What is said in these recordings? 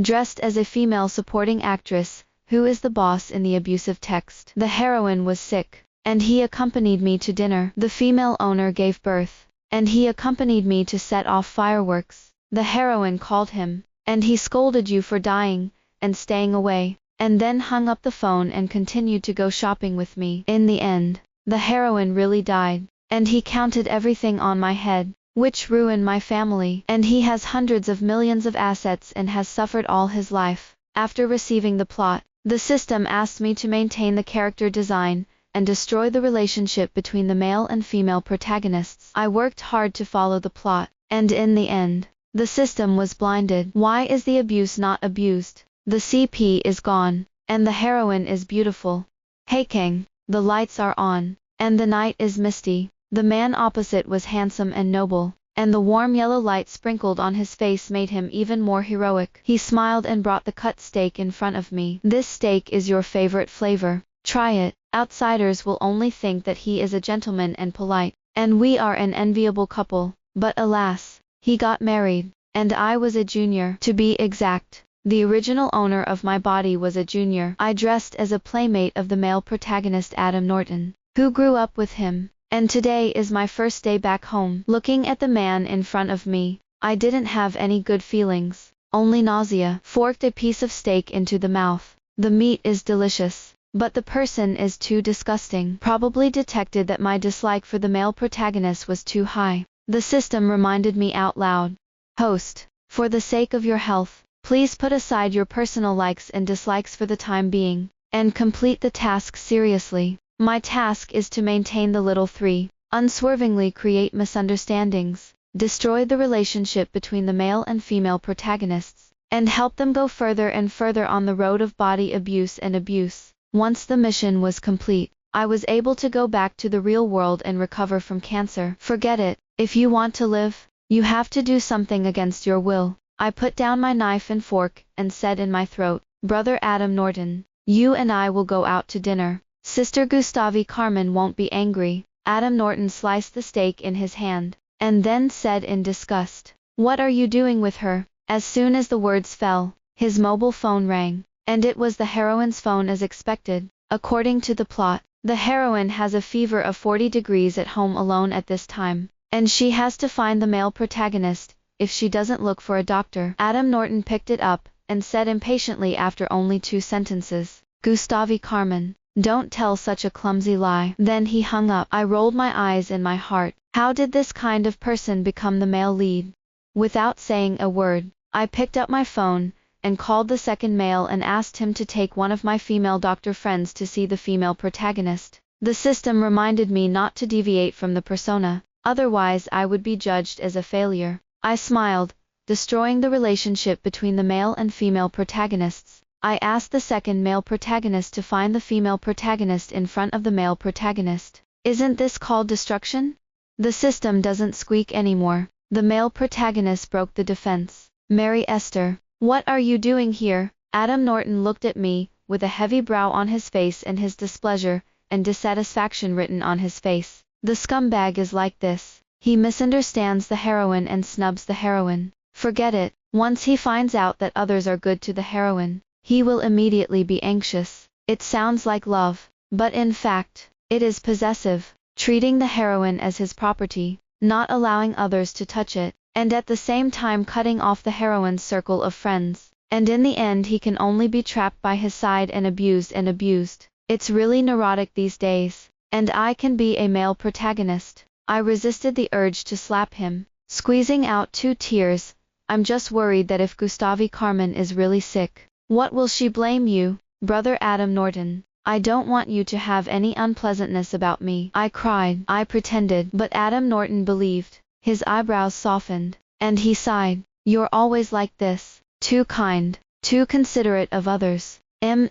dressed as a female supporting actress, who is the boss in the abusive text. The heroine was sick, and he accompanied me to dinner. The female owner gave birth, and he accompanied me to set off fireworks. The heroine called him, and he scolded you for dying, and staying away, and then hung up the phone and continued to go shopping with me. In the end, the heroine really died, and he counted everything on my head, which ruined my family. And he has hundreds of millions of assets and has suffered all his life. After receiving the plot, the system asked me to maintain the character design, and destroy the relationship between the male and female protagonists. I worked hard to follow the plot, and in the end, the system was blinded. Why is the abuse not abused? The CP is gone, and the heroine is beautiful. Hey King, the lights are on, and the night is misty. The man opposite was handsome and noble, and the warm yellow light sprinkled on his face made him even more heroic. He smiled and brought the cut steak in front of me. This steak is your favorite flavor. Try it. Outsiders will only think that he is a gentleman and polite, and we are an enviable couple. But alas, he got married, and I was a junior. To be exact, the original owner of my body was a junior. I dressed as a playmate of the male protagonist Adam Norton, who grew up with him, and today is my first day back home. Looking at the man in front of me, I didn't have any good feelings, only nausea. Forked a piece of steak into the mouth. The meat is delicious, but the person is too disgusting. Probably detected that my dislike for the male protagonist was too high. The system reminded me out loud. Host, for the sake of your health, please put aside your personal likes and dislikes for the time being, and complete the task seriously. My task is to maintain the little three, unswervingly create misunderstandings, destroy the relationship between the male and female protagonists, and help them go further and further on the road of body abuse and abuse. Once the mission was complete, I was able to go back to the real world and recover from cancer. Forget it. If you want to live, you have to do something against your will. I put down my knife and fork, and said in my throat, Brother Adam Norton, you and I will go out to dinner. Sister Gustavi Carmen won't be angry. Adam Norton sliced the steak in his hand, and then said in disgust, what are you doing with her? As soon as the words fell, his mobile phone rang, and it was the heroine's phone as expected. According to the plot, the heroine has a fever of 40 degrees at home alone at this time, and she has to find the male protagonist, if she doesn't look for a doctor. Adam Norton picked it up, and said impatiently after only 2 sentences, Gustavi Carmen, don't tell such a clumsy lie. Then he hung up. I rolled my eyes in my heart. How did this kind of person become the male lead? Without saying a word, I picked up my phone, and called the second male and asked him to take one of my female doctor friends to see the female protagonist. The system reminded me not to deviate from the persona, otherwise I would be judged as a failure. I smiled, destroying the relationship between the male and female protagonists. I asked the second male protagonist to find the female protagonist in front of the male protagonist. Isn't this called destruction? The system doesn't squeak anymore. The male protagonist broke the defense. Mary Esther, what are you doing here? Adam Norton looked at me, with a heavy brow on his face and his displeasure and dissatisfaction written on his face. The scumbag is like this. He misunderstands the heroine and snubs the heroine. Forget it. Once he finds out that others are good to the heroine, he will immediately be anxious. It sounds like love, but in fact, it is possessive, treating the heroine as his property, not allowing others to touch it, and at the same time cutting off the heroine's circle of friends. And in the end he can only be trapped by his side and abused and abused. It's really neurotic these days. And I can be a male protagonist. I resisted the urge to slap him, squeezing out 2 tears. I'm just worried that if Gustavi Carmen is really sick, what will she blame you, Brother Adam Norton? I don't want you to have any unpleasantness about me. I cried. I pretended, but Adam Norton believed. His eyebrows softened, and he sighed. You're always like this, too kind, too considerate of others. In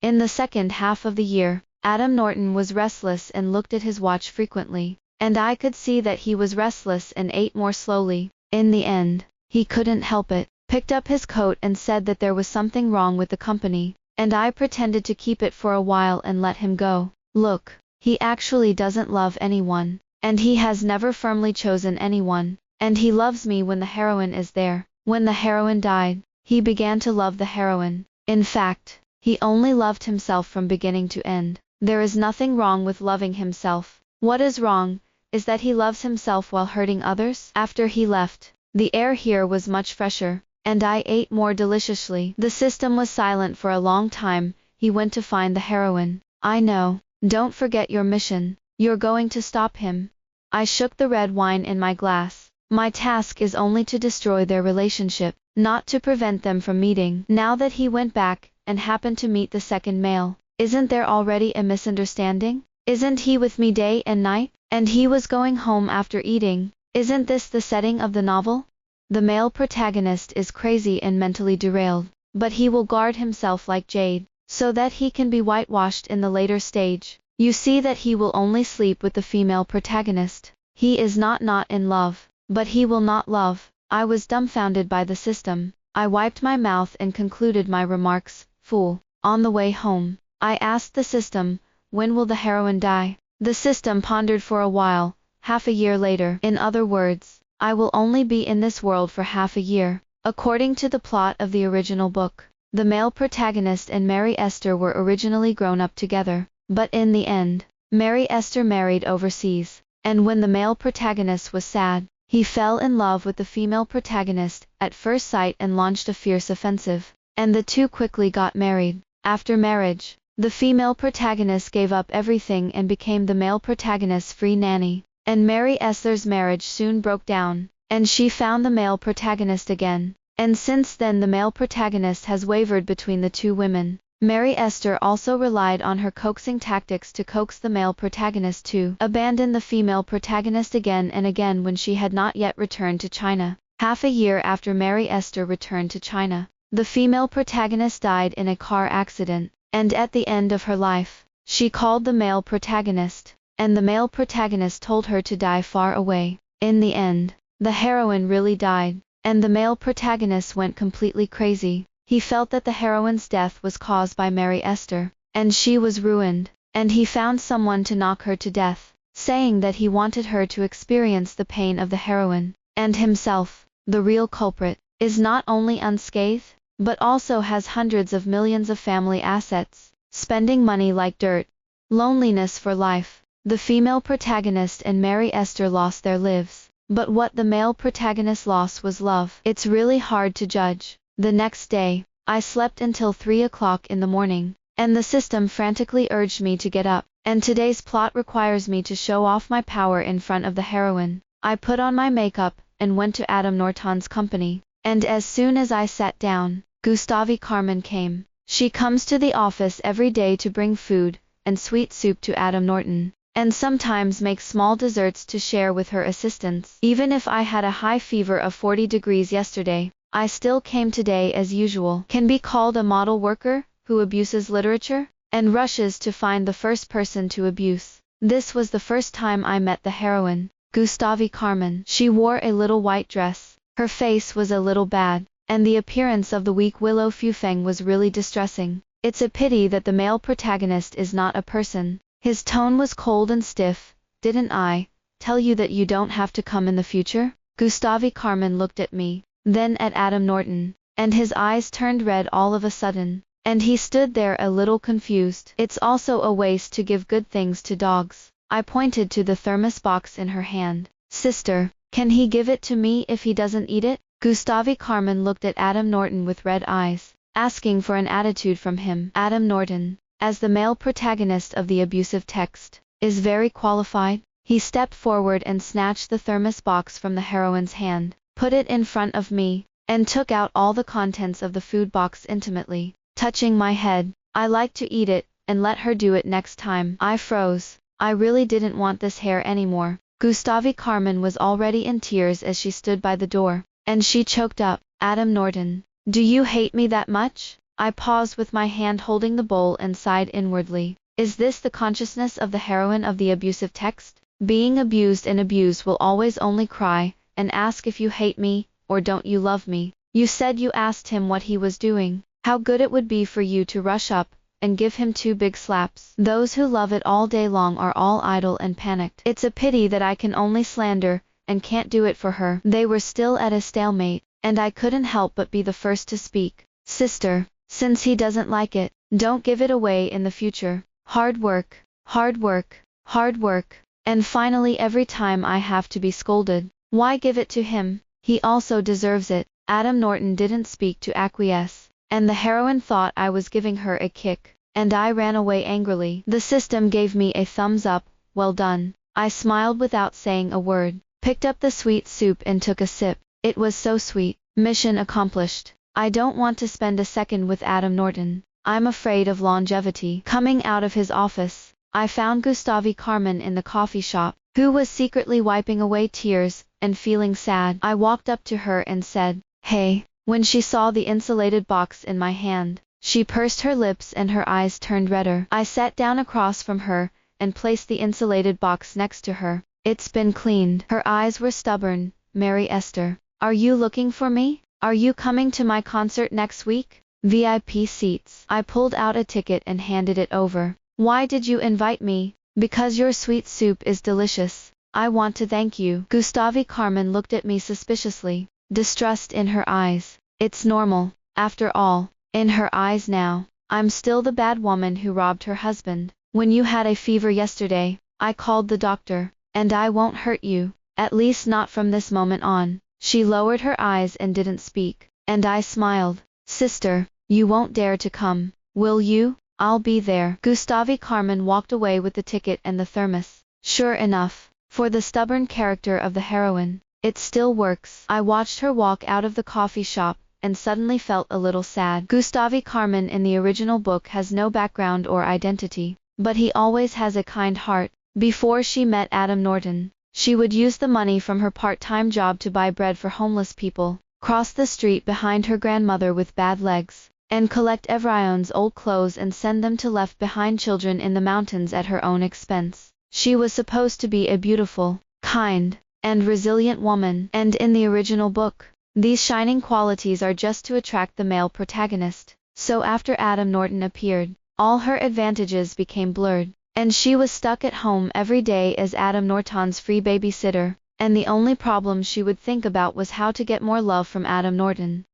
the second half of the year, Adam Norton was restless and looked at his watch frequently, and I could see that he was restless and ate more slowly. In the end, he couldn't help it, picked up his coat and said that there was something wrong with the company, and I pretended to keep it for a while and let him go. Look, he actually doesn't love anyone, and he has never firmly chosen anyone, and he loves me when the heroine is there. When the heroine died, he began to love the heroine. In fact, he only loved himself from beginning to end. There is nothing wrong with loving himself. What is wrong is that he loves himself while hurting others. After he left, the air here was much fresher, and I ate more deliciously. The system was silent for a long time. He went to find the heroine. I know. Don't forget your mission. You're going to stop him. I shook the red wine in my glass. My task is only to destroy their relationship, not to prevent them from meeting. Now that he went back, and happened to meet the second male, isn't there already a misunderstanding? Isn't he with me day and night? And he was going home after eating. Isn't this the setting of the novel? The male protagonist is crazy and mentally derailed, but he will guard himself like jade, so that he can be whitewashed in the later stage. You see that he will only sleep with the female protagonist. He is not in love, but he will not love. I was dumbfounded by the system. I wiped my mouth and concluded my remarks. Fool. On the way home, I asked the system, when will the heroine die? The system pondered for a while. Half a year later. In other words, I will only be in this world for half a year. According to the plot of the original book, the male protagonist and Mary Esther were originally grown up together, but in the end, Mary Esther married overseas, and when the male protagonist was sad, he fell in love with the female protagonist at first sight and launched a fierce offensive, and the two quickly got married. After marriage, the female protagonist gave up everything and became the male protagonist's free nanny, and Mary Esther's marriage soon broke down, and she found the male protagonist again. And since then the male protagonist has wavered between the two women. Mary Esther also relied on her coaxing tactics to coax the male protagonist to abandon the female protagonist again and again when she had not yet returned to China. Half a year after Mary Esther returned to China, the female protagonist died in a car accident, and at the end of her life, she called the male protagonist, and the male protagonist told her to die far away. In the end, the heroine really died, and the male protagonist went completely crazy. He felt that the heroine's death was caused by Mary Esther, and she was ruined, and he found someone to knock her to death, saying that he wanted her to experience the pain of the heroine, and himself, the real culprit, is not only unscathed, but also has hundreds of millions of family assets, spending money like dirt. Loneliness for life. The female protagonist and Mary Esther lost their lives, but what the male protagonist lost was love. It's really hard to judge. The next day, I slept until 3 o'clock in the morning, and the system frantically urged me to get up, and today's plot requires me to show off my power in front of the heroine. I put on my makeup, and went to Adam Norton's company, and as soon as I sat down, Gustave Carmen came. She comes to the office every day to bring food and sweet soup to Adam Norton, and sometimes make small desserts to share with her assistants. Even if I had a high fever of 40 degrees yesterday, I still came today as usual. Can be called a model worker, who abuses literature, and rushes to find the first person to abuse. This was the first time I met the heroine, Gustave Carmen. She wore a little white dress, her face was a little bad, and the appearance of the weak Willow Fufeng was really distressing. It's a pity that the male protagonist is not a person. His tone was cold and stiff. Didn't I tell you that you don't have to come in the future? Gustave Carmen looked at me, then at Adam Norton, and his eyes turned red all of a sudden, and he stood there a little confused. It's also a waste to give good things to dogs. I pointed to the thermos box in her hand. Sister, can he give it to me if he doesn't eat it? Gustave Carmen looked at Adam Norton with red eyes, asking for an attitude from him. Adam Norton, as the male protagonist of the abusive text, is very qualified. He stepped forward and snatched the thermos box from the heroine's hand, put it in front of me, and took out all the contents of the food box intimately, touching my head. I like to eat it, and let her do it next time. I froze. I really didn't want this hair anymore. Gustave Carmen was already in tears as she stood by the door, and she choked up. Adam Norton, do you hate me that much? I paused with my hand holding the bowl and sighed inwardly. Is this the consciousness of the heroine of the abusive text? Being abused and abused will always only cry and ask if you hate me, or don't you love me. You said you asked him what he was doing. How good it would be for you to rush up and give him 2 big slaps. Those who love it all day long are all idle and panicked. It's a pity that I can only slander, and can't do it for her. They were still at a stalemate. and I couldn't help but be the first to speak. Sister, since he doesn't like it, don't give it away in the future. Hard work, hard work, hard work. And finally every time I have to be scolded, why give it to him? He also deserves it. Adam Norton didn't speak to acquiesce, and the heroine thought I was giving her a kick, and I ran away angrily. The system gave me a thumbs up. Well done. I smiled without saying a word, picked up the sweet soup and took a sip. It was so sweet. Mission accomplished. I don't want to spend a second with Adam Norton. I'm afraid of longevity. Coming out of his office, I found Gustave Carmen in the coffee shop, who was secretly wiping away tears and feeling sad. I walked up to her and said, "Hey." When she saw the insulated box in my hand, she pursed her lips and her eyes turned redder. I sat down across from her and placed the insulated box next to her. "It's been cleaned." Her eyes were stubborn. "Mary Esther, are you looking for me? Are you coming to my concert next week? VIP seats." I pulled out a ticket and handed it over. "Why did you invite me?" "Because your sweet soup is delicious. I want to thank you." Gustave Carmen looked at me suspiciously, distrust in her eyes. It's normal, after all. In her eyes now, I'm still the bad woman who robbed her husband. "When you had a fever yesterday, I called the doctor, and I won't hurt you, at least not from this moment on." She lowered her eyes and didn't speak, and I smiled. "Sister, you won't dare to come, will you?" "I'll be there." Gustave Carmen walked away with the ticket and the thermos. Sure enough, for the stubborn character of the heroine, it still works. I watched her walk out of the coffee shop, and suddenly felt a little sad. Gustave Carmen in the original book has no background or identity, but he always has a kind heart. Before she met Adam Norton, she would use the money from her part-time job to buy bread for homeless people, cross the street behind her grandmother with bad legs, and collect Evrion's old clothes and send them to left-behind children in the mountains at her own expense. She was supposed to be a beautiful, kind, and resilient woman, and in the original book, these shining qualities are just to attract the male protagonist. So after Adam Norton appeared, all her advantages became blurred, and she was stuck at home every day as Adam Norton's free babysitter, and the only problem she would think about was how to get more love from Adam Norton.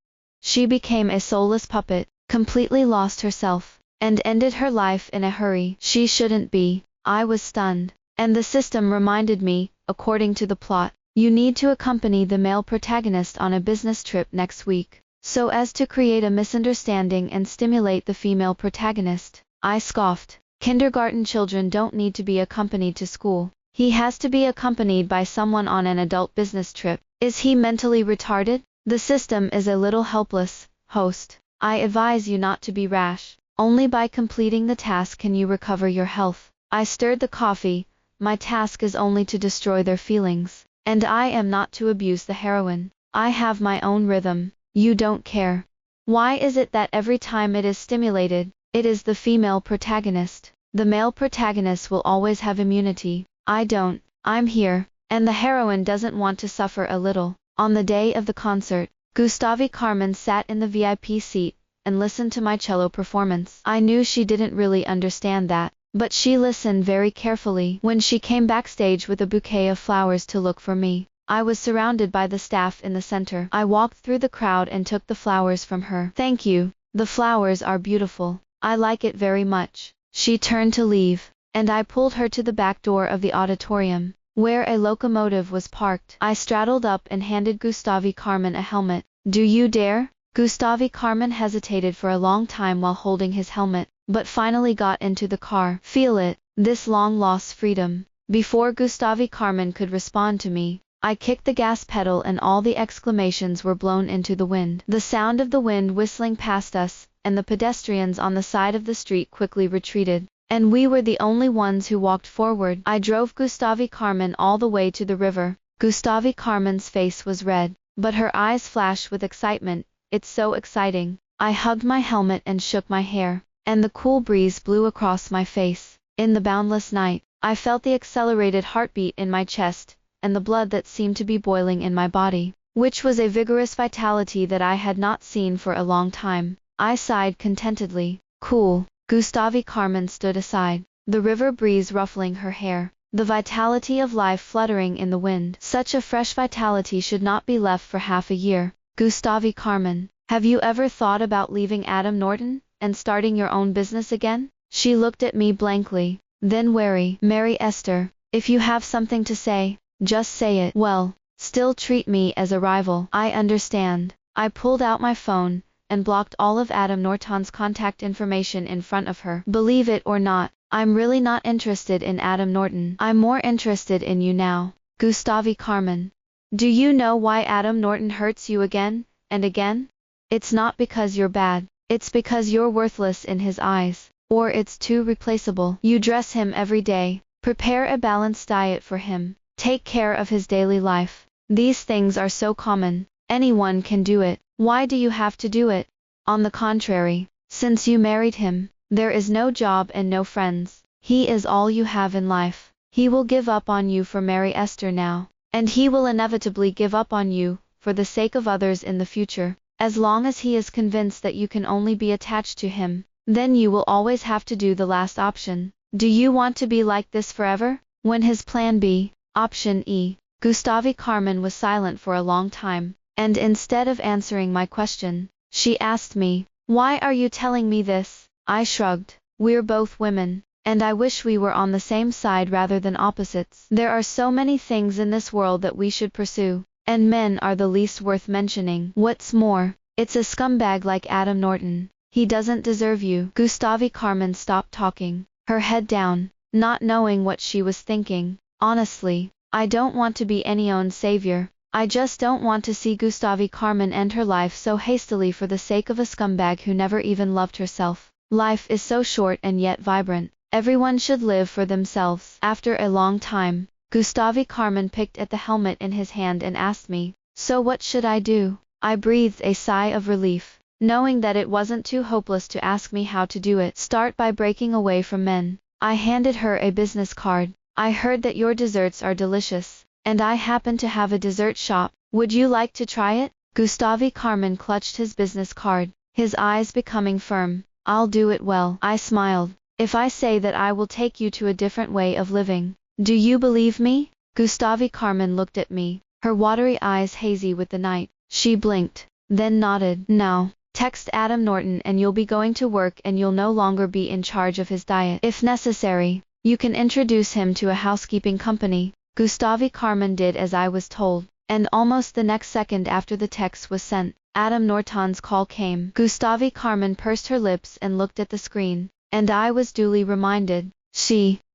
She became a soulless puppet, completely lost herself, and ended her life in a hurry. She shouldn't be. I was stunned, and the system reminded me, according to the plot, you need to accompany the male protagonist on a business trip next week, so as to create a misunderstanding and stimulate the female protagonist. I scoffed. Kindergarten children don't need to be accompanied to school. He has to be accompanied by someone on an adult business trip. Is he mentally retarded? The system is a little helpless. Host, I advise you not to be rash. Only by completing the task can you recover your health. I stirred the coffee. My task is only to destroy their feelings, and I am not to abuse the heroine. I have my own rhythm. You don't care. Why is it that every time it is stimulated, it is the female protagonist? The male protagonist will always have immunity. I don't. I'm here, and the heroine doesn't want to suffer a little. On the day of the concert, Gustave Carmen sat in the VIP seat and listened to my cello performance. I knew she didn't really understand that, but she listened very carefully. When she came backstage with a bouquet of flowers to look for me, I was surrounded by the staff in the center. I walked through the crowd and took the flowers from her. "Thank you. The flowers are beautiful. I like it very much." She turned to leave, and I pulled her to the back door of the auditorium, where a locomotive was parked. I straddled up and handed Gustave Carmen a helmet. "Do you dare?" Gustave Carmen hesitated for a long time while holding his helmet, but finally got into the car. "Feel it, this long-lost freedom." Before Gustave Carmen could respond to me, I kicked the gas pedal and all the exclamations were blown into the wind. The sound of the wind whistling past us, and the pedestrians on the side of the street quickly retreated, and we were the only ones who walked forward. I drove Gustave Carmen all the way to the river. Gustave Carmen's face was red, but her eyes flashed with excitement. "It's so exciting." I hugged my helmet and shook my hair, and the cool breeze blew across my face. In the boundless night, I felt the accelerated heartbeat in my chest, and the blood that seemed to be boiling in my body, which was a vigorous vitality that I had not seen for a long time. I sighed contentedly. Cool. Gustave Carmen stood aside, the river breeze ruffling her hair, the vitality of life fluttering in the wind. Such a fresh vitality should not be left for half a year. Gustavi Carmen, have you ever thought about leaving Adam Norton and starting your own business again? She looked at me blankly, then wary. Mary Esther, if you have something to say, just say it. Well, still treat me as a rival. I understand. I pulled out my phone and blocked all of Adam Norton's contact information in front of her. Believe it or not, I'm really not interested in Adam Norton. I'm more interested in you now. Gustavi Carmen, do you know why Adam Norton hurts you again and again? It's not because you're bad. It's because you're worthless in his eyes, or it's too replaceable. You dress him every day, prepare a balanced diet for him, take care of his daily life. These things are so common. Anyone can do it. Why do you have to do it? On the contrary, since you married him, there is no job and no friends. He is all you have in life. He will give up on you for Mary Esther now, and he will inevitably give up on you for the sake of others in the future. As long as he is convinced that you can only be attached to him, then you will always have to do the last option. Do you want to be like this forever? When his plan B, option E. Gustavi Carmen was silent for a long time, and instead of answering my question, she asked me, "Why are you telling me this?" I shrugged. We're both women, and I wish we were on the same side rather than opposites. There are so many things in this world that we should pursue, and men are the least worth mentioning. What's more, it's a scumbag like Adam Norton. He doesn't deserve you. Gustavi Carmen stopped talking, her head down, not knowing what she was thinking. Honestly, I don't want to be anyone's savior. I just don't want to see Gustavi Carmen end her life so hastily for the sake of a scumbag who never even loved herself. Life is so short and yet vibrant. Everyone should live for themselves. After a long time, Gustavi Carmen picked at the helmet in his hand and asked me, "So what should I do?" I breathed a sigh of relief, knowing that it wasn't too hopeless to ask me how to do it. Start by breaking away from men. I handed her a business card. I heard that your desserts are delicious, and I happen to have a dessert shop. Would you like to try it? Gustavi Carmen clutched his business card, his eyes becoming firm. I'll do it well. I smiled. If I say that I will take you to a different way of living, do you believe me? Gustavi Carmen looked at me, her watery eyes hazy with the night. She blinked, then nodded. Now, text Adam Norton and you'll be going to work and you'll no longer be in charge of his diet. If necessary, you can introduce him to a housekeeping company. Gustavi Carmen did as I was told, and almost the next second after the text was sent, Adam Norton's call came. Gustavi Carmen pursed her lips and looked at the screen, and I was duly reminded.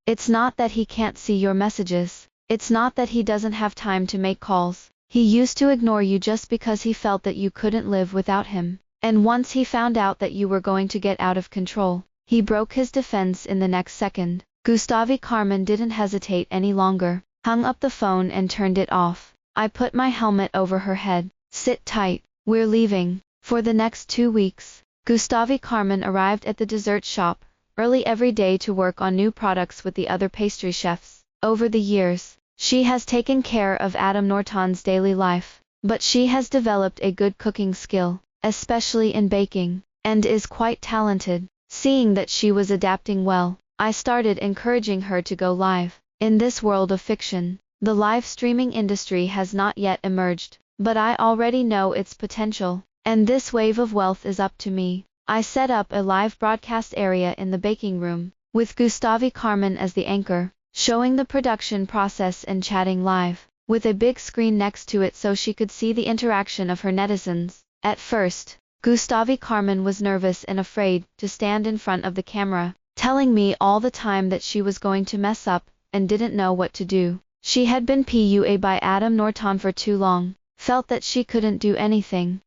It's not that he can't see your messages. It's not that he doesn't have time to make calls. He used to ignore you just because he felt that you couldn't live without him. And once he found out that you were going to get out of control, he broke his defense in the next second. Gustavi Carmen didn't hesitate any longer, hung up the phone and turned it off. I put my helmet over her head. Sit tight, we're leaving. For the next 2 weeks, Gustavi Carmen arrived at the dessert shop early every day to work on new products with the other pastry chefs. Over the years, she has taken care of Adam Norton's daily life, but she has developed a good cooking skill, especially in baking, and is quite talented. Seeing that she was adapting well, I started encouraging her to go live. In this world of fiction, the live streaming industry has not yet emerged, but I already know its potential, and this wave of wealth is up to me. I set up a live broadcast area in the baking room, with Gustavi Carmen as the anchor, showing the production process and chatting live, with a big screen next to it so she could see the interaction of her netizens. At first, Gustavi Carmen was nervous and afraid to stand in front of the camera, telling me all the time that she was going to mess up and didn't know what to do. She had been PUA by Adam Norton for too long, felt that she couldn't do anything,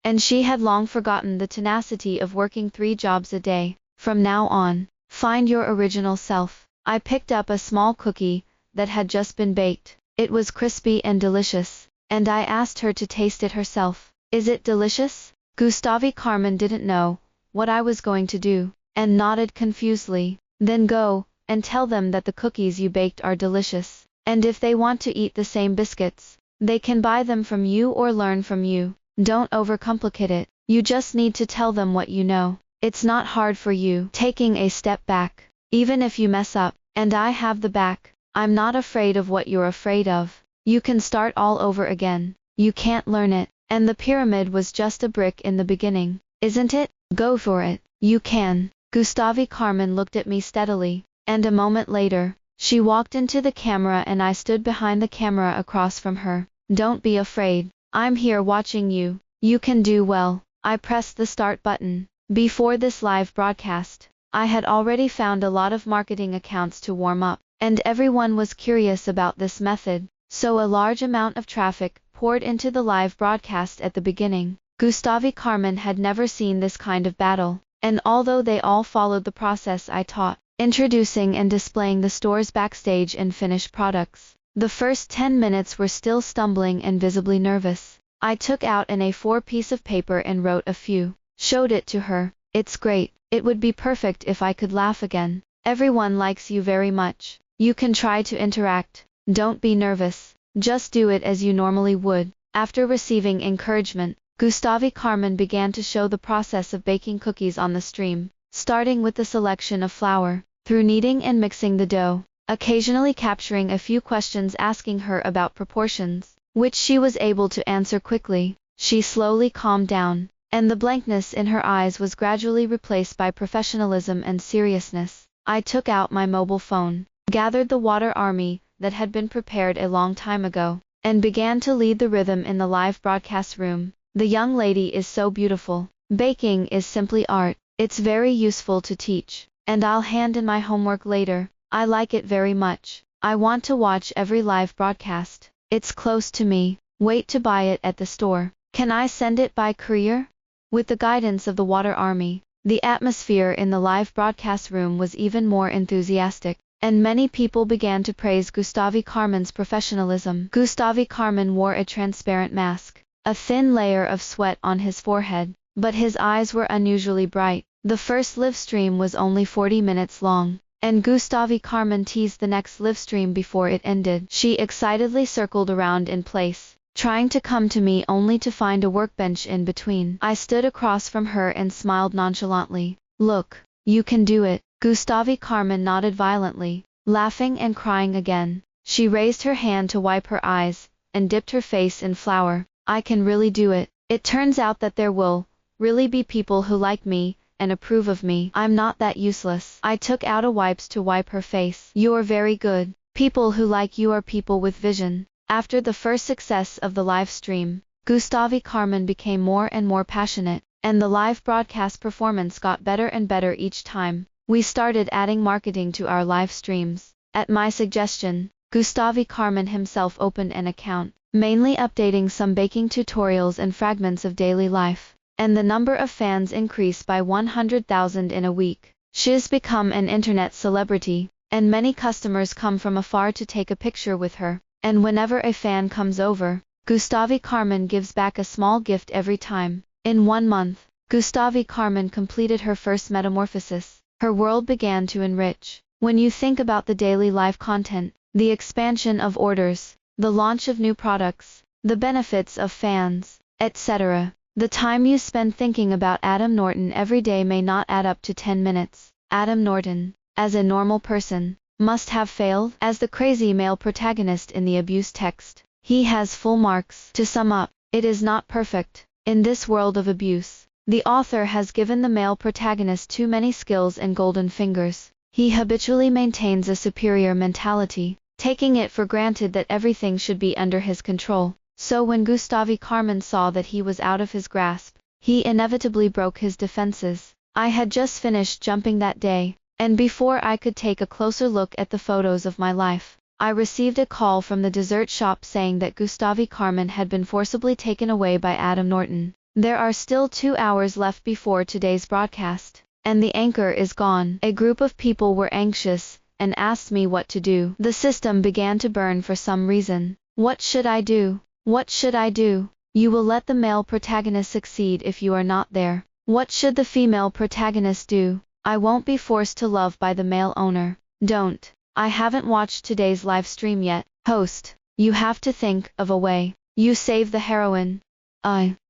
and she had long forgotten the tenacity of working 3 jobs a day. From now on, find your original self. I picked up a small cookie that had just been baked. It was crispy and delicious, and I asked her to taste it herself. Is it delicious? Gustavi Carmen didn't know what I was going to do, and nodded confusedly. Then go and tell them that the cookies you baked are delicious, and if they want to eat the same biscuits, they can buy them from you or learn from you. Don't overcomplicate it. You just need to tell them what you know. It's not hard for you. Taking a step back, even if you mess up, and I have the back. I'm not afraid of what you're afraid of. You can start all over again. You can't learn it. And the pyramid was just a brick in the beginning, isn't it? Go for it. You can. Gustave Carmen looked at me steadily, and a moment later, she walked into the camera and I stood behind the camera across from her. Don't be afraid. I'm here watching you. You can do well. I pressed the start button. Before this live broadcast, I had already found a lot of marketing accounts to warm up, and everyone was curious about this method, so a large amount of traffic poured into the live broadcast at the beginning. Gustave Carmen had never seen this kind of battle, and although they all followed the process I taught, introducing and displaying the store's backstage and finished products, the first 10 minutes were still stumbling and visibly nervous. I took out an A4 piece of paper and wrote a few, showed it to her. It's great. It would be perfect if I could laugh again. Everyone likes you very much. You can try to interact. Don't be nervous. Just do it as you normally would. After receiving encouragement, Gustave Carmen began to show the process of baking cookies on the stream, starting with the selection of flour, through kneading and mixing the dough, occasionally capturing a few questions asking her about proportions, which she was able to answer quickly. She slowly calmed down, and the blankness in her eyes was gradually replaced by professionalism and seriousness. I took out my mobile phone, gathered the water army that had been prepared a long time ago, and began to lead the rhythm in the live broadcast room. The young lady is so beautiful. Baking is simply art. It's very useful to teach, and I'll hand in my homework later. I like it very much. I want to watch every live broadcast. It's close to me. Wait to buy it at the store. Can I send it by courier? With the guidance of the water army, the atmosphere in the live broadcast room was even more enthusiastic, and many people began to praise Gustave Carmen's professionalism. Gustave Carmen wore a transparent mask, a thin layer of sweat on his forehead, but his eyes were unusually bright. The first live stream was only 40 minutes long, and Gustave Carmen teased the next live stream before it ended. She excitedly circled around in place, trying to come to me only to find a workbench in between. I stood across from her and smiled nonchalantly. Look, you can do it. Gustave Carmen nodded violently, laughing and crying again. She raised her hand to wipe her eyes, and dipped her face in flour. I can really do it. It turns out that there will really be people who like me and approve of me. I'm not that useless. I took out a wipes to wipe her face. You're very good. People who like you are people with vision. After the first success of the live stream, Gustave Carmen became more and more passionate, and the live broadcast performance got better and better each time. We started adding marketing to our live streams. At my suggestion, Gustave Carmen himself opened an account, mainly updating some baking tutorials and fragments of daily life, and the number of fans increased by 100,000 in a week. She's become an internet celebrity, and many customers come from afar to take a picture with her. And whenever a fan comes over, Gustave Carmen gives back a small gift every time. In 1 month, Gustave Carmen completed her first metamorphosis. Her world began to enrich. When you think about the daily live content, the expansion of orders, the launch of new products, the benefits of fans, etc., the time you spend thinking about Adam Norton every day may not add up to 10 minutes. Adam Norton, as a normal person, must have failed as the crazy male protagonist in the abuse text. He has full marks. To sum up, it is not perfect. In this world of abuse, the author has given the male protagonist too many skills and golden fingers. He habitually maintains a superior mentality, taking it for granted that everything should be under his control. So when Gustave Carmen saw that he was out of his grasp, he inevitably broke his defenses. I had just finished jumping that day, and before I could take a closer look at the photos of my life, I received a call from the dessert shop saying that Gustave Carmen had been forcibly taken away by Adam Norton. There are still 2 hours left before today's broadcast, and the anchor is gone. A group of people were anxious, and asked me what to do. The system began to burn for some reason. What should I do? What should I do? You will let the male protagonist succeed if you are not there. What should the female protagonist do? I won't be forced to love by the male owner. Don't. I haven't watched today's live stream yet. Host, you have to think of a way. You save the heroine.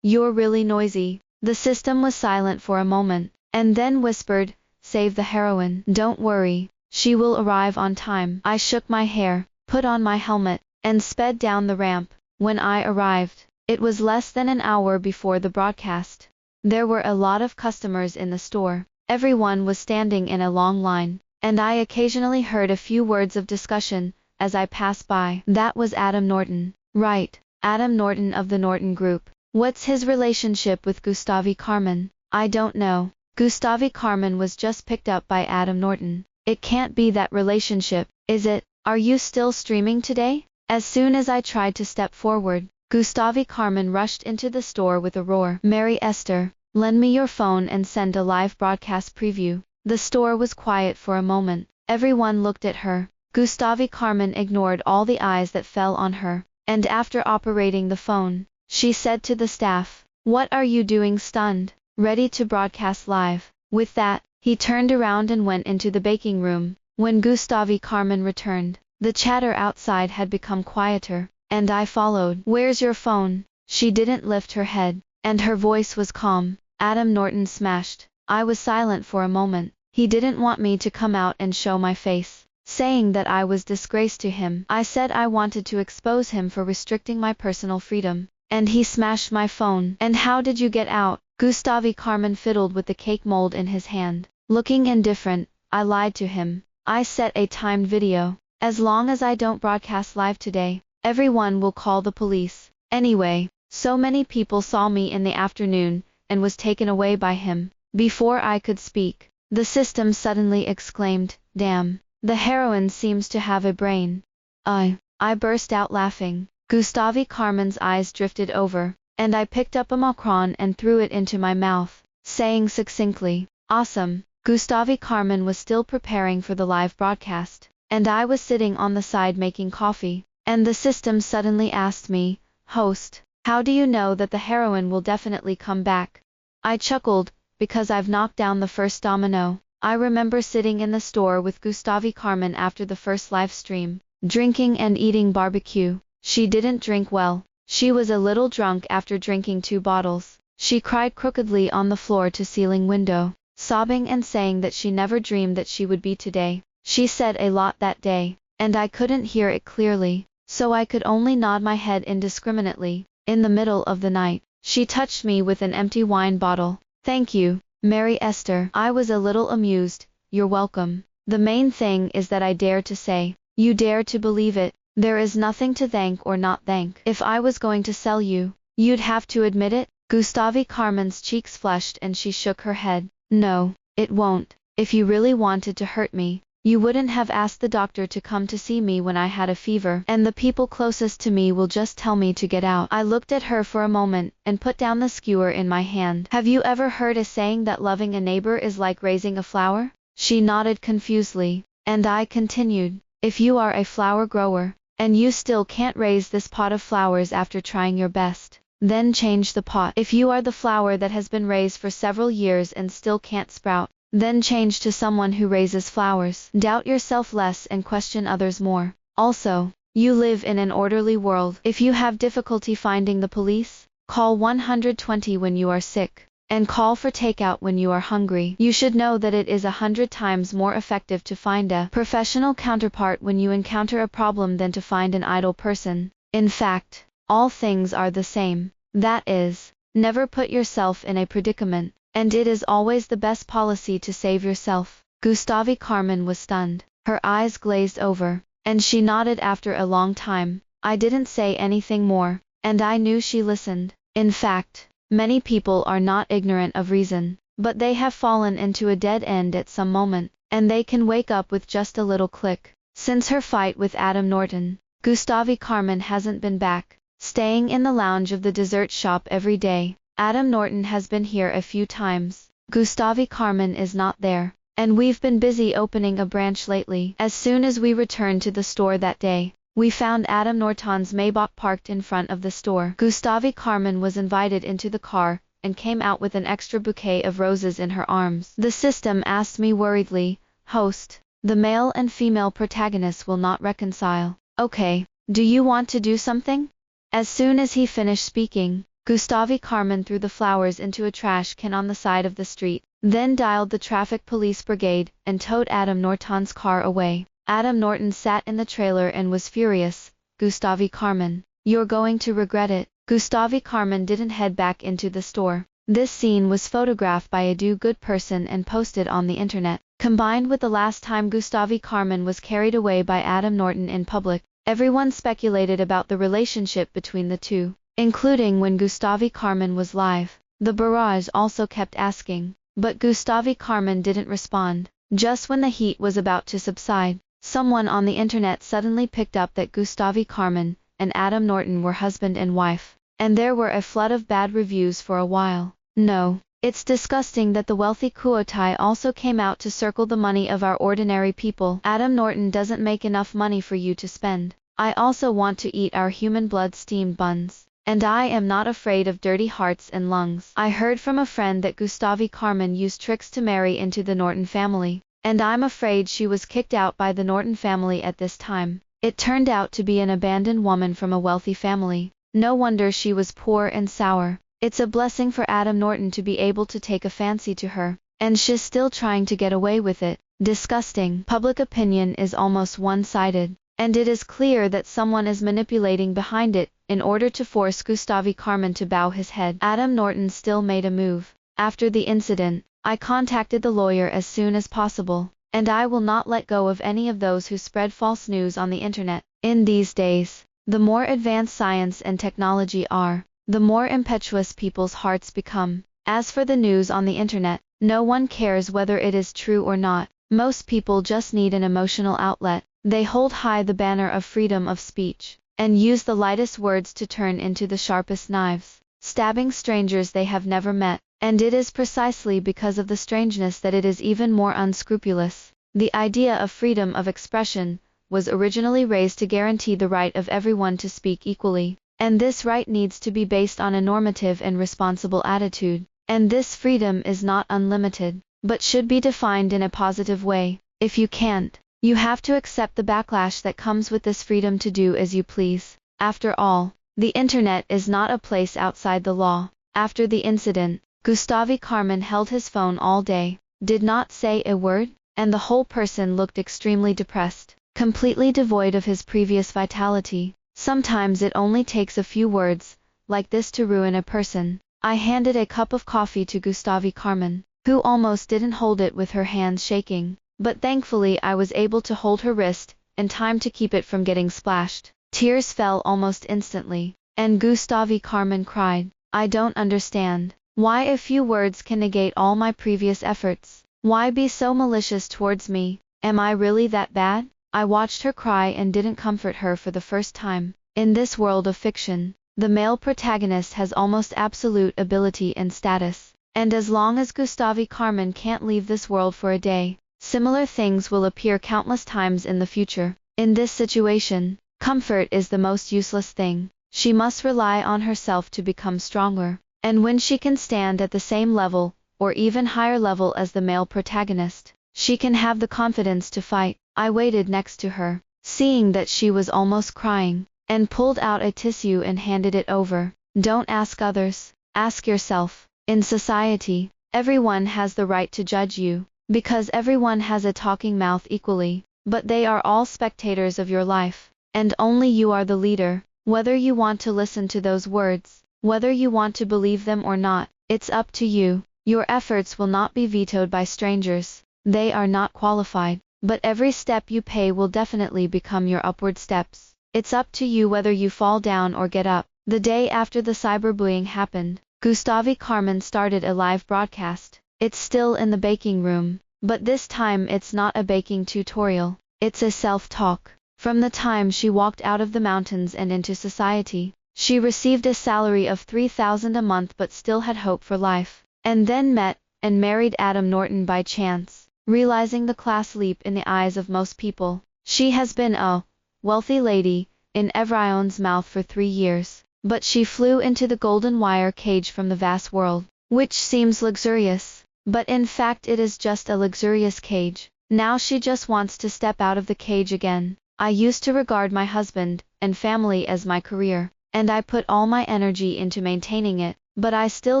You're really noisy. The system was silent for a moment, and then whispered, save the heroine. Don't worry, she will arrive on time. I shook my hair, put on my helmet, and sped down the ramp. When I arrived, It was less than an hour before the broadcast. There were a lot of customers in the store. Everyone was standing in a long line, and I occasionally heard a few words of discussion as I passed by. That was Adam Norton. Right, Adam Norton of the Norton Group. What's his relationship with Gustave Carmen? I don't know. Gustave Carmen was just picked up by Adam Norton. It can't be that relationship, is it? Are you still streaming today? As soon as I tried to step forward, Gustave Carmen rushed into the store with a roar. Mary Esther, lend me your phone and send a live broadcast preview. The store was quiet for a moment. Everyone looked at her. Gustave Carmen ignored all the eyes that fell on her, and after operating the phone, she said to the staff, "What are you doing?" Stunned, ready to broadcast live. With that, he turned around and went into the baking room. When Gustave Carmen returned, the chatter outside had become quieter, and I followed. "Where's your phone?" She didn't lift her head, and her voice was calm. Adam Norton smashed. I was silent for a moment. He didn't want me to come out and show my face, saying that I was disgrace to him. I said I wanted to expose him for restricting my personal freedom, and he smashed my phone. "And how did you get out?" Gustave Carmen fiddled with the cake mold in his hand. Looking indifferent, I lied to him. I set a timed video. As long as I don't broadcast live today, everyone will call the police. Anyway, so many people saw me in the afternoon, and was taken away by him. Before I could speak, the system suddenly exclaimed, "Damn, the heroine seems to have a brain." I burst out laughing. Gustave Carmen's eyes drifted over, and I picked up a macaron and threw it into my mouth, saying succinctly, "Awesome." Gustave Carmen was still preparing for the live broadcast, and I was sitting on the side making coffee, and the system suddenly asked me, "Host, how do you know that the heroine will definitely come back?" I chuckled, because I've knocked down the first domino. I remember sitting in the store with Gustave Carmen after the first live stream, drinking and eating barbecue. She didn't drink well. She was a little drunk after drinking 2 bottles. She cried crookedly on the floor-to-ceiling window, sobbing and saying that she never dreamed that she would be today. She said a lot that day, and I couldn't hear it clearly, so I could only nod my head indiscriminately. In the middle of the night, she touched me with an empty wine bottle. "Thank you, Mary Esther." I was a little amused. "You're welcome. The main thing is that I dare to say, you dare to believe it. There is nothing to thank or not thank. If I was going to sell you, you'd have to admit it." Gustave Carmen's cheeks flushed and she shook her head. "No, it won't. If you really wanted to hurt me, you wouldn't have asked the doctor to come to see me when I had a fever, and the people closest to me will just tell me to get out." I looked at her for a moment, and put down the skewer in my hand. "Have you ever heard a saying that loving a neighbor is like raising a flower?" She nodded confusedly, and I continued, "If you are a flower grower, and you still can't raise this pot of flowers after trying your best, then change the pot. If you are the flower that has been raised for several years and still can't sprout, then change to someone who raises flowers. Doubt yourself less and question others more. Also, you live in an orderly world. If you have difficulty finding the police, call 120 when you are sick, and call for takeout when you are hungry. You should know that it is 100 times more effective to find a professional counterpart when you encounter a problem than to find an idle person. In fact, all things are the same. That is, never put yourself in a predicament, and it is always the best policy to save yourself." Gustave Carmen was stunned. Her eyes glazed over, and she nodded after a long time. I didn't say anything more, and I knew she listened. In fact, many people are not ignorant of reason, but they have fallen into a dead end at some moment, and they can wake up with just a little click. Since her fight with Adam Norton, Gustave Carmen hasn't been back, staying in the lounge of the dessert shop every day. Adam Norton has been here a few times. Gustave Carmen is not there, and we've been busy opening a branch lately. As soon as we returned to the store that day, we found Adam Norton's Maybach parked in front of the store. Gustave Carmen was invited into the car, and came out with an extra bouquet of roses in her arms. The system asked me worriedly, "Host, the male and female protagonists will not reconcile. Okay, do you want to do something?" As soon as he finished speaking, Gustave Carmen threw the flowers into a trash can on the side of the street, then dialed the traffic police brigade, and towed Adam Norton's car away. Adam Norton sat in the trailer and was furious. "Gustave Carmen, you're going to regret it." Gustave Carmen didn't head back into the store. This scene was photographed by a do-good person and posted on the internet. Combined with the last time Gustave Carmen was carried away by Adam Norton in public, everyone speculated about the relationship between the two, including when Gustave Carmen was live. The barrage also kept asking, but Gustave Carmen didn't respond. Just when the heat was about to subside, someone on the internet suddenly picked up that Gustave Carmen and Adam Norton were husband and wife, and there were a flood of bad reviews for a while. No, it's disgusting that the wealthy Kuotai also came out to circle the money of our ordinary people. Adam Norton doesn't make enough money for you to spend. I also want to eat our human blood steamed buns. And I am not afraid of dirty hearts and lungs. I heard from a friend that Gustave Carmen used tricks to marry into the Norton family, and I'm afraid she was kicked out by the Norton family at this time. It turned out to be an abandoned woman from a wealthy family. No wonder she was poor and sour. It's a blessing for Adam Norton to be able to take a fancy to her, and she's still trying to get away with it. Disgusting. Public opinion is almost one-sided, and it is clear that someone is manipulating behind it in order to force Gustave Carmen to bow his head. Adam Norton still made a move. After the incident, I contacted the lawyer as soon as possible, and I will not let go of any of those who spread false news on the internet. In these days, the more advanced science and technology are, the more impetuous people's hearts become. As for the news on the internet, no one cares whether it is true or not. Most people just need an emotional outlet. They hold high the banner of freedom of speech, and use the lightest words to turn into the sharpest knives, stabbing strangers they have never met. And it is precisely because of the strangeness that it is even more unscrupulous. The idea of freedom of expression was originally raised to guarantee the right of everyone to speak equally. And this right needs to be based on a normative and responsible attitude. And this freedom is not unlimited, but should be defined in a positive way. If you can't, you have to accept the backlash that comes with this freedom to do as you please. After all, the internet is not a place outside the law. After the incident, Gustave Carmen held his phone all day, did not say a word, and the whole person looked extremely depressed, completely devoid of his previous vitality. Sometimes it only takes a few words, like this, to ruin a person. I handed a cup of coffee to Gustave Carmen, who almost didn't hold it with her hands shaking, but thankfully I was able to hold her wrist in time to keep it from getting splashed. Tears fell almost instantly, and Gustave Carmen cried, "I don't understand. Why a few words can negate all my previous efforts? Why be so malicious towards me? Am I really that bad?" I watched her cry and didn't comfort her for the first time. In this world of fiction, the male protagonist has almost absolute ability and status, and as long as Gustave Carmen can't leave this world for a day, similar things will appear countless times in the future. In this situation, comfort is the most useless thing. She must rely on herself to become stronger, and when she can stand at the same level, or even higher level as the male protagonist, she can have the confidence to fight. I waited next to her, seeing that she was almost crying, and pulled out a tissue and handed it over. Don't ask others, ask yourself. In society, everyone has the right to judge you, because everyone has a talking mouth equally, but they are all spectators of your life, and only you are the leader. Whether you want to listen to those words, whether you want to believe them or not, it's up to you. Your efforts will not be vetoed by strangers. They are not qualified. But every step you pay will definitely become your upward steps. It's up to you whether you fall down or get up. The day after the cyberbullying happened, Gustave Carmen started a live broadcast. It's still in the baking room, but this time it's not a baking tutorial. It's a self-talk. From the time she walked out of the mountains and into society, she received a salary of $3,000 a month but still had hope for life, and then met and married Adam Norton by chance. Realizing the class leap in the eyes of most people, she has been a wealthy lady in everyone's mouth for 3 years, but she flew into the golden wire cage from the vast world, which seems luxurious, but in fact it is just a luxurious cage. Now she just wants to step out of the cage again. I used to regard my husband and family as my career, and I put all my energy into maintaining it, but I still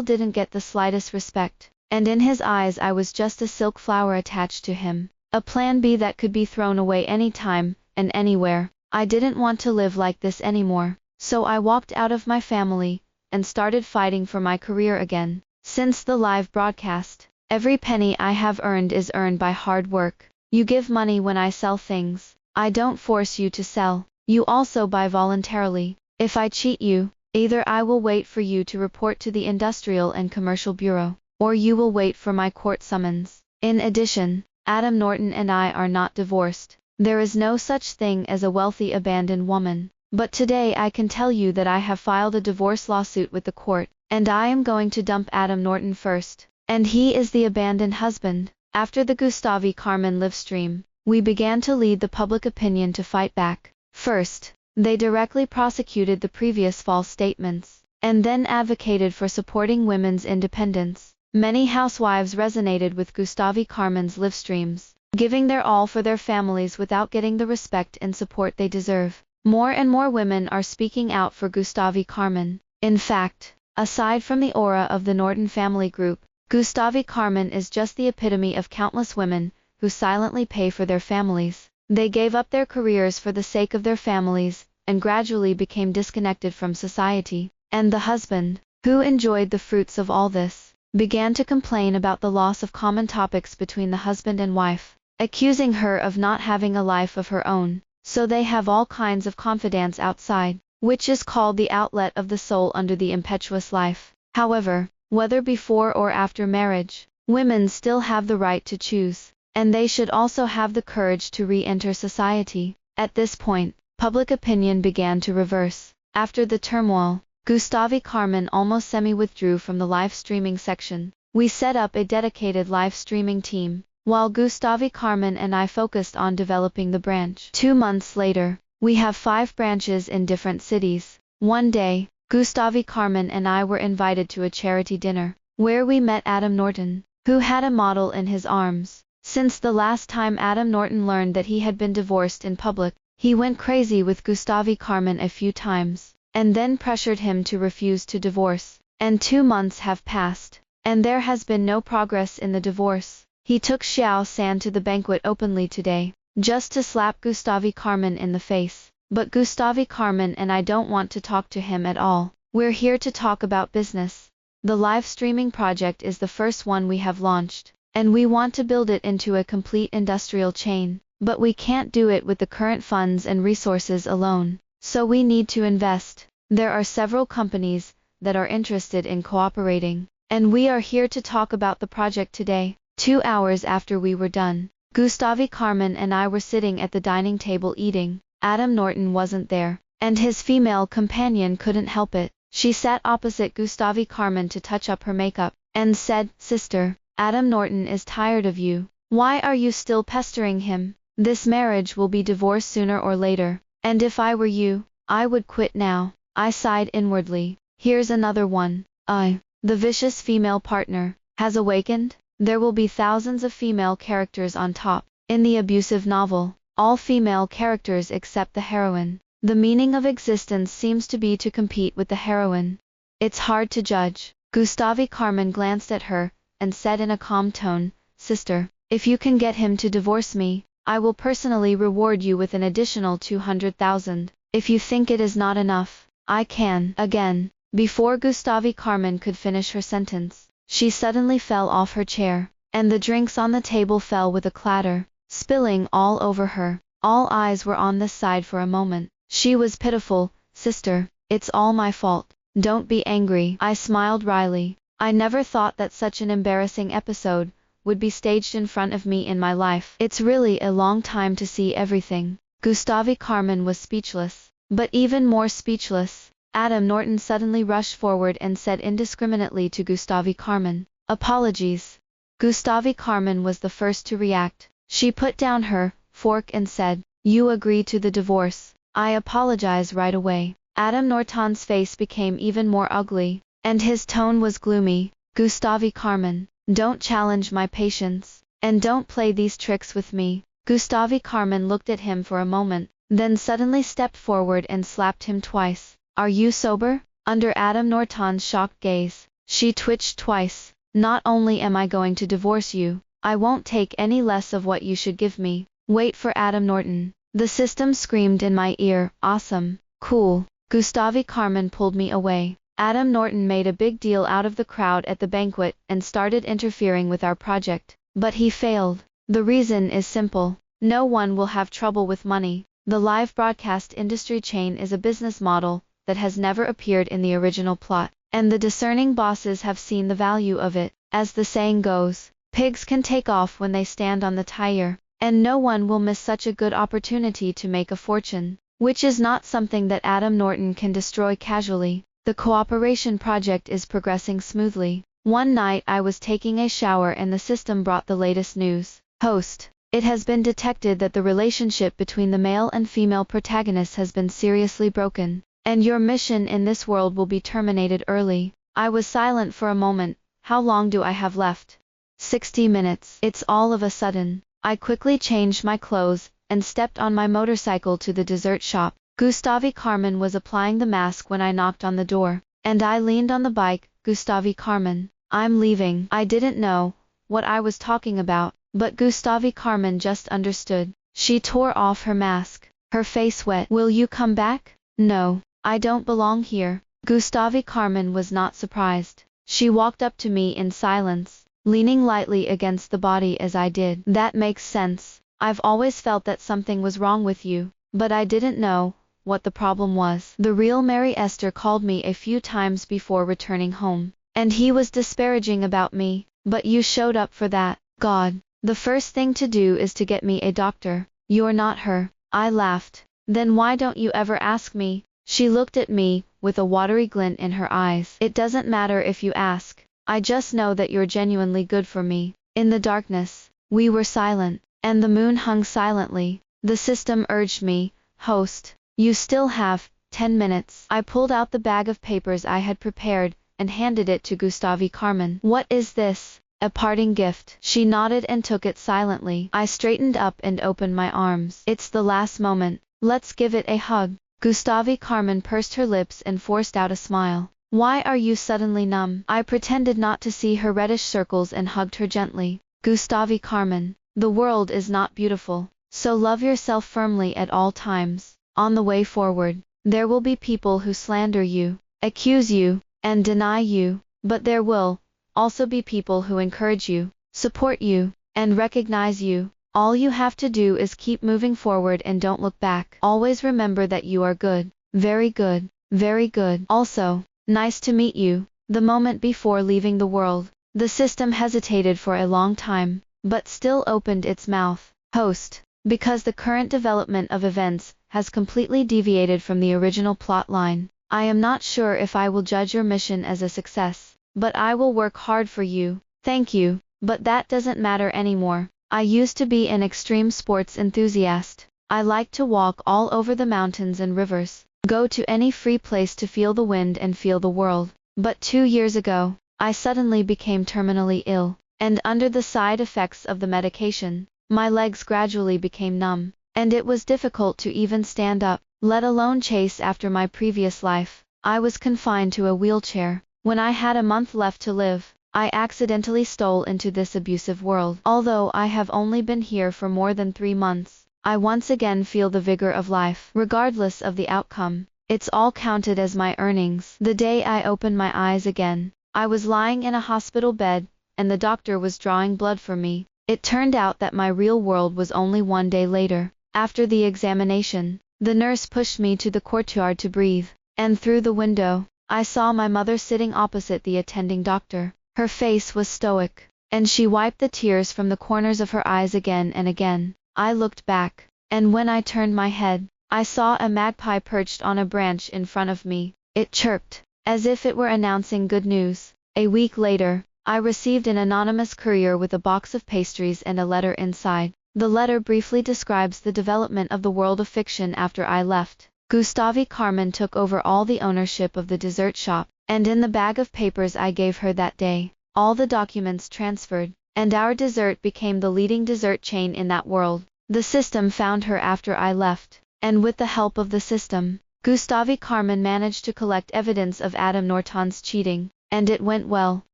didn't get the slightest respect. And in his eyes I was just a silk flower attached to him, a plan B that could be thrown away anytime and anywhere. I didn't want to live like this anymore. So I walked out of my family and started fighting for my career again. Since the live broadcast, every penny I have earned is earned by hard work. You give money when I sell things. I don't force you to sell. You also buy voluntarily. If I cheat you, either I will wait for you to report to the Industrial and Commercial Bureau, or you will wait for my court summons. In addition, Adam Norton and I are not divorced. There is no such thing as a wealthy abandoned woman. But today I can tell you that I have filed a divorce lawsuit with the court, and I am going to dump Adam Norton first. And he is the abandoned husband. After the Gustave Carmen livestream, we began to lead the public opinion to fight back. First, they directly prosecuted the previous false statements, and then advocated for supporting women's independence. Many housewives resonated with Gustave Carmen's livestreams, giving their all for their families without getting the respect and support they deserve. More and more women are speaking out for Gustave Carmen. In fact, aside from the aura of the Norton family group, Gustave Carmen is just the epitome of countless women who silently pay for their families. They gave up their careers for the sake of their families, and gradually became disconnected from society. And the husband, who enjoyed the fruits of all this, began to complain about the loss of common topics between the husband and wife, accusing her of not having a life of her own. So they have all kinds of confidants outside, which is called the outlet of the soul under the impetuous life. However, whether before or after marriage, women still have the right to choose, and they should also have the courage to re-enter society. At this point, public opinion began to reverse. After the turmoil, Gustave Carmen almost semi-withdrew from the live streaming section. We set up a dedicated live streaming team, while Gustave Carmen and I focused on developing the branch. 2 months later, we have 5 branches in different cities. One day, Gustave Carmen and I were invited to a charity dinner, where we met Adam Norton, who had a model in his arms. Since the last time Adam Norton learned that he had been divorced in public, he went crazy with Gustave Carmen a few times, and then pressured him to refuse to divorce. And 2 months have passed, and there has been no progress in the divorce. He took Xiao San to the banquet openly today, just to slap Gustave Carmen in the face. But Gustave Carmen and I don't want to talk to him at all. We're here to talk about business. The live streaming project is the first one we have launched, and we want to build it into a complete industrial chain. But we can't do it with the current funds and resources alone, so we need to invest. There are several companies that are interested in cooperating, and we are here to talk about the project today. 2 hours after we were done, Gustave Carmen and I were sitting at the dining table eating. Adam Norton wasn't there, and his female companion couldn't help it. She sat opposite Gustave Carmen to touch up her makeup, and said, "Sister, Adam Norton is tired of you. Why are you still pestering him? This marriage will be divorced sooner or later, and if I were you, I would quit now." I sighed inwardly. Here's another one. The vicious female partner has awakened. There will be thousands of female characters on top. In the abusive novel, all female characters except the heroine. The meaning of existence seems to be to compete with the heroine. It's hard to judge. Gustave Carmen glanced at her, and said in a calm tone, "Sister, if you can get him to divorce me, I will personally reward you with an additional 200,000. If you think it is not enough, I can." Again, before Gustave Carmen could finish her sentence, she suddenly fell off her chair, and the drinks on the table fell with a clatter, spilling all over her. All eyes were on this side for a moment. She was pitiful. "Sister, it's all my fault. Don't be angry." I smiled wryly. I never thought that such an embarrassing episode would be staged in front of me in my life. It's really a long time to see everything. Gustave Carmen was speechless. But even more speechless, Adam Norton suddenly rushed forward and said indiscriminately to Gustave Carmen, "Apologies." Gustave Carmen was the first to react. She put down her fork and said, "You agree to the divorce." "I apologize right away." Adam Norton's face became even more ugly, and his tone was gloomy. "Gustave Carmen, don't challenge my patience, and don't play these tricks with me." Gustave Carmen looked at him for a moment, then suddenly stepped forward and slapped him twice. "Are you sober?" Under Adam Norton's shocked gaze, she twitched twice. "Not only am I going to divorce you, I won't take any less of what you should give me." "Wait for Adam Norton." The system screamed in my ear. "Awesome. Cool. Gustavi Carmen pulled me away. Adam Norton made a big deal out of the crowd at the banquet and started interfering with our project. But he failed. The reason is simple. No one will have trouble with money. The live broadcast industry chain is a business model that has never appeared in the original plot, and the discerning bosses have seen the value of it. As the saying goes, pigs can take off when they stand on the tire, and no one will miss such a good opportunity to make a fortune, which is not something that Adam Norton can destroy casually. The cooperation project is progressing smoothly. One night I was taking a shower and the system brought the latest news. Host: it has been detected that the relationship between the male and female protagonists has been seriously broken, and your mission in this world will be terminated early. I was silent for a moment. How long do I have left? 60 minutes. It's all of a sudden. I quickly changed my clothes and stepped on my motorcycle to the dessert shop. Gustavi Carmen was applying the mask when I knocked on the door, and I leaned on the bike. Gustavi Carmen, I'm leaving. I didn't know what I was talking about, but Gustavi Carmen just understood. She tore off her mask, her face wet. Will you come back? No, I don't belong here. Gustavi Carmen was not surprised. She walked up to me in silence, leaning lightly against the body as I did. That makes sense. I've always felt that something was wrong with you, but I didn't know what the problem was. The real Mary Esther called me a few times before returning home, and he was disparaging about me, but you showed up for that. God, the first thing to do is to get me a doctor. You're not her. I laughed. Then why don't you ever ask me? She looked at me with a watery glint in her eyes. It doesn't matter if you ask. I just know that you're genuinely good for me. In the darkness, we were silent, and the moon hung silently. The system urged me, host, you still have 10 minutes. I pulled out the bag of papers I had prepared and handed it to Gustavi Carmen. What is this? A parting gift. She nodded and took it silently. I straightened up and opened my arms. It's the last moment. Let's give it a hug. Gustavi Carmen pursed her lips and forced out a smile. Why are you suddenly numb? I pretended not to see her reddish circles and hugged her gently. Gustavi Carmen, the world is not beautiful, so love yourself firmly at all times. On the way forward, there will be people who slander you, accuse you, and deny you, but there will also be people who encourage you, support you, and recognize you. All you have to do is keep moving forward and don't look back. Always remember that you are good, very good, very good. Also, nice to meet you. The moment before leaving the world, the system hesitated for a long time, but still opened its mouth. Host, because the current development of events has completely deviated from the original plot line, I am not sure if I will judge your mission as a success, but I will work hard for you. Thank you, but that doesn't matter anymore. I used to be an extreme sports enthusiast. I liked to walk all over the mountains and rivers, go to any free place to feel the wind and feel the world. But 2 years ago, I suddenly became terminally ill, and under the side effects of the medication, my legs gradually became numb, and it was difficult to even stand up, let alone chase after my previous life. I was confined to a wheelchair. When I had a month left to live, I accidentally stole into this abusive world. Although I have only been here for more than 3 months, I once again feel the vigor of life. Regardless of the outcome, it's all counted as my earnings. The day I opened my eyes again, I was lying in a hospital bed, and the doctor was drawing blood for me. It turned out that my real world was only 1 day later. After the examination, the nurse pushed me to the courtyard to breathe, and through the window, I saw my mother sitting opposite the attending doctor. Her face was stoic, and she wiped the tears from the corners of her eyes again and again. I looked back, and when I turned my head, I saw a magpie perched on a branch in front of me. It chirped, as if it were announcing good news. A week later, I received an anonymous courier with a box of pastries and a letter inside. The letter briefly describes the development of the world of fiction after I left. Gustavi Carmen took over all the ownership of the dessert shop, and in the bag of papers I gave her that day, all the documents transferred, and our dessert became the leading dessert chain in that world. The system found her after I left, and with the help of the system, Gustavi Carmen managed to collect evidence of Adam Norton's cheating, and it went well.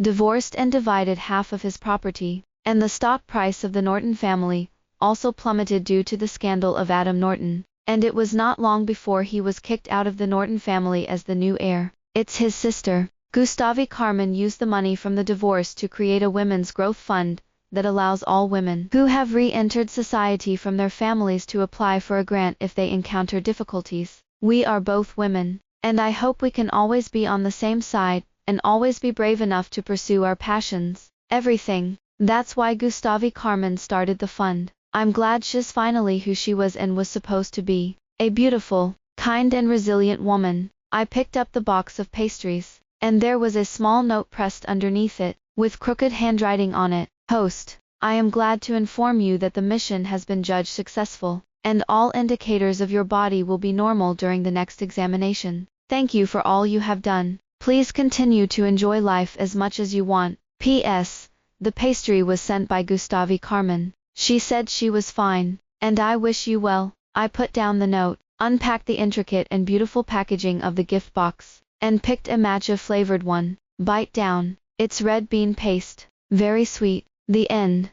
Divorced and divided half of his property, and the stock price of the Norton family also plummeted due to the scandal of Adam Norton. and it was not long before he was kicked out of the Norton family as the new heir. It's his sister. Gustave Carmen used the money from the divorce to create a women's growth fund that allows all women who have re-entered society from their families to apply for a grant if they encounter difficulties. We are both women, and I hope we can always be on the same side, and always be brave enough to pursue our passions. Everything. That's why Gustave Carmen started the fund. I'm glad she's finally who she was and was supposed to be. A beautiful, kind and resilient woman. I picked up the box of pastries, and there was a small note pressed underneath it, with crooked handwriting on it. Host, I am glad to inform you that the mission has been judged successful, and all indicators of your body will be normal during the next examination. Thank you for all you have done. Please continue to enjoy life as much as you want. P.S. The pastry was sent by Gustave Carmen. She said she was fine, and I wish you well. I put down the note, unpacked the intricate and beautiful packaging of the gift box, and picked a matcha flavored one. Bite down. It's red bean paste. Very sweet. The end.